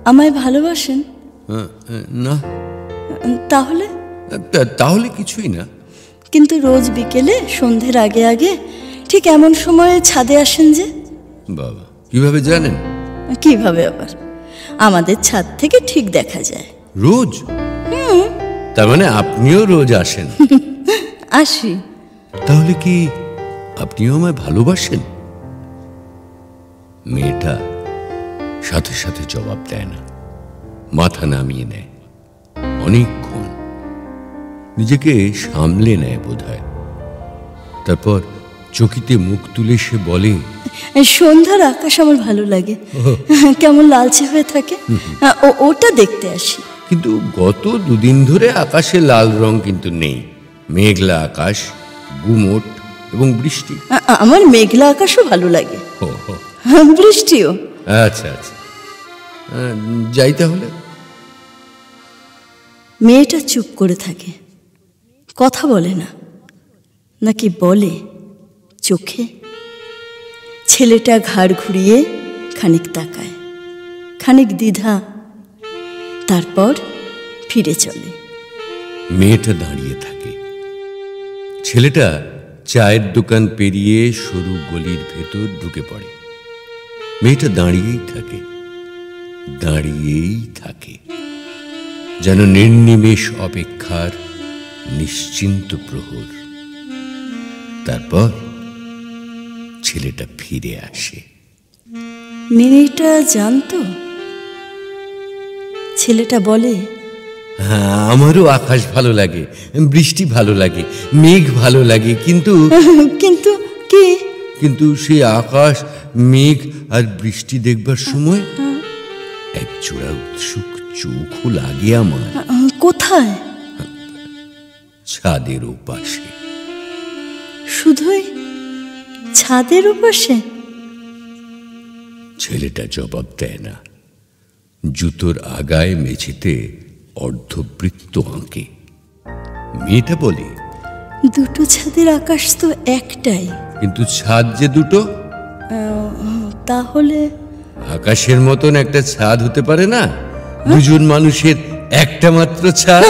আমায় ভালোবাসেন? না। তাহলে? তাহলে কিছুই না। কিন্তু রোজ বিকেলে সন্ধ্যের আগে আগে ঠিক এমন সময়ে ছাদে আসেন যে? বাবা, কিভাবে জানেন? কিভাবে আবার, আমাদের ছাদ থেকে ঠিক দেখা যায়। রোজ? তার মানে আপনিও রোজ আসেন? আসি। তাহলে কি আপনিও আমায় ভালোবাসেন? মেয়েটা সাথে সাথে জবাব দেয় না, মাথা নামিয়ে নেয়। অনেকক্ষণ নিজেকে সামলে নেয় বোধহয়। তারপর চকিতে মুখ তুলে সে বলে, সন্ধ্যার আকাশ আমার ভালো লাগে, কেমন লালচে হয়ে থাকে, ওটা দেখতে আসি। কিন্তু গত দুদিন ধরে আকাশে লাল রং কিন্তু নেই। মেঘলা আকাশ, গুমোট এবং বৃষ্টি। আমার মেঘলা আকাশও ভালো লাগে, বৃষ্টিও। আচ্ছা আচ্ছা, যাই তাহলে। মেয়েটা চুপ করে থাকে, কথা বলে না, নাকি বলে চোখে। ছেলেটা ঘাড় ঘুরিয়ে খানিক তাকায়, খানিক দ্বিধা, তারপর ফিরে চলে। মেয়েটা দাঁড়িয়ে থাকে। ছেলেটা চায়ের দোকান পেরিয়ে সরু গলির ভেতর ঢুকে পড়ে। মেয়েটা দাঁড়িয়েই থাকে, দাঁড়িয়েই থাকে, যেন নির্নিমেষ অপেক্ষার নিশ্চিন্ত প্রহর। তারপর ছেলেটা ফিরে আসে। মেয়েটা জানতো। ছেলেটা বলে, হ্যাঁ, আমারও আকাশ ভালো লাগে, বৃষ্টি ভালো লাগে, মেঘ ভালো লাগে, কিন্তু কিন্তু কি? কিন্তু সেই আকাশ, মেঘ আর বৃষ্টি দেখবার সময় এক জোড়া উৎসুক চোখও লাগে আমার। কোথায়? ছাদের ওপাশে। শুধুই ছাদের ওপাশে? ছেলেটা জবাব দেয় না। জুতোর আগায় মেঝেতে অর্ধবৃত্ত আঁকে। মেয়েটা বলে, দুটো ছাদের আকাশ তো একটাই। কিন্তু ছাদ যে দুটো। তাহলে আকাশের মতন একটা ছাদ হতে পারে না? দুজন মানুষের একটা মাত্র ছাদ।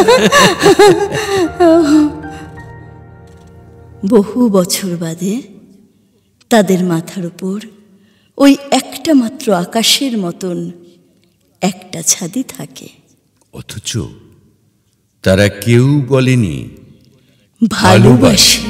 বহু বছর বাদে তাদের মাথার উপর ওই একটা মাত্র আকাশের মতন একটা ছাদই থাকে। অথচ তারা কেউ বলেনি ভালোবাসি।